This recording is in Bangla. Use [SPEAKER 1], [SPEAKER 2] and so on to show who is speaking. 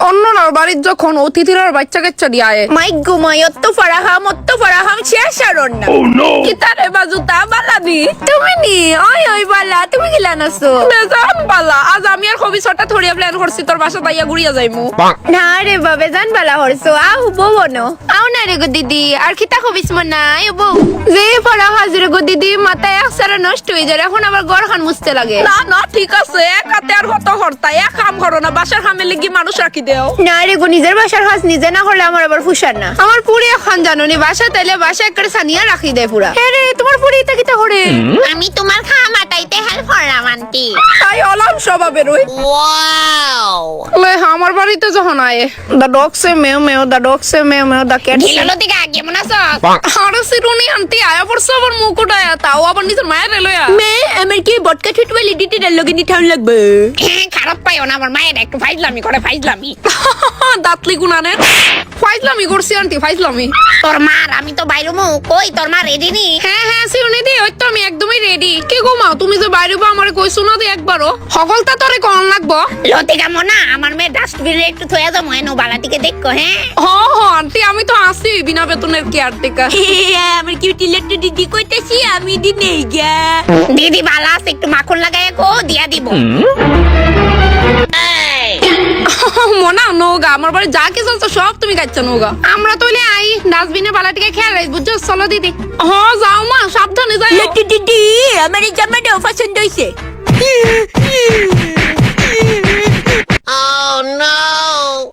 [SPEAKER 1] অন্যরার বাড়ির যখন অতিথিরার বাচ্চা কাচ্চা দিয়ে আয় মাই গুমাই অত ফারাহাম শেষ আর না কিতারে বাজুতা বালাদি তুমি নি ওই বালা তুমি গিলা নাছো বেজান বালা আজ আমি আর কবি ছটা থড়িয়া প্ল্যান করছি তোর বাসা তাইয়া ঘুরিয়া যাইমু না রে বাবে জান বালা হরছো আউ বনো আও না রে গো দিদি আর কিতা কবিস মনা এবো যে পড়া হাজির গো দিদি মাথায় একসারা নষ্ট হয়ে যায় এখন আবার ঘর খান মুছতে লাগে না ঠিক আছে একাতে আর কত হরতা এক কাম করো না বাসার কামে লাগি মানুষ রাখি দেও না রে গো নিজের বাসার কাজ নিজে না করলে আমার আবার ফুসার না আমার পুরি এখন জানো নি বাসা তাইলে বাসা একবারে সানিয়া রাখি দেয় পুরা হে রে তোমার পুরি এটা কিতা করে
[SPEAKER 2] আমি তোমার খাম আটাইতে হেল্প করলাম আন্টি।
[SPEAKER 1] তাই অলাম স্বভাবের ওই
[SPEAKER 2] ওয়াও
[SPEAKER 1] লে আমার বাড়িতে যখন আয়ে দা ডগ সে মেও মেও দা ডগ সে মেও মেও দা ক্যাট
[SPEAKER 2] গিললো দিকে কেমন আছো?
[SPEAKER 1] আর সিরুনি আন্টি আয়া পড়ছে আবার মুকুটায়া তাও আবার নিজের মায়ের লয়া মে আমার কি বটকা ছুটওয়ালি ডিটেল লগে নি ঠাউন লাগবে
[SPEAKER 2] খারাপ পাইও না, আমার মায়ের একটু ফাইজলামি করে ফাইজলামি।
[SPEAKER 1] দাঁতলি গুনানে ফাইজলামি করছি আন্টি ফাইজলামি
[SPEAKER 2] তোর মার আমি তো বাইরে মু কই তোর মা রেডি নি?
[SPEAKER 1] হ্যাঁ সিউনি দি ওই তো আমি একদমই রেডি কে গো মা তুমি যে বাইরে বা আমারে কইছো না দি একবারও সকলটা তোরে কোন লাগবো
[SPEAKER 2] লতিকা মনা আমার মেয়ে ডাস্টবিনে একটু থয়ে যাবো এনো বালাটিকে দেখো। হ্যাঁ
[SPEAKER 1] আন্টি আমি তো আসি বিনা বেতনের কেয়ারটেকার
[SPEAKER 2] আমার কিউটি লেট্টু দিদি কইতেছি আমি দি নেই গা দিদি বালা আছে একটু মাখন লাগায় কো দিয়া দিব।
[SPEAKER 1] মনা নৌগা আমার বাড়ি যা কি চলছে সব তুমি খাচ্ছ নৌগা আমরা তো আই ডাস্টবিনে বালাটিকে খেয়াল রাখ বুঝছো চলো দিদি যাও মা সাবধানে যাই
[SPEAKER 2] লেট্টু দিদি আমার এই জামাটা পছন্দ হইছে। Oh no!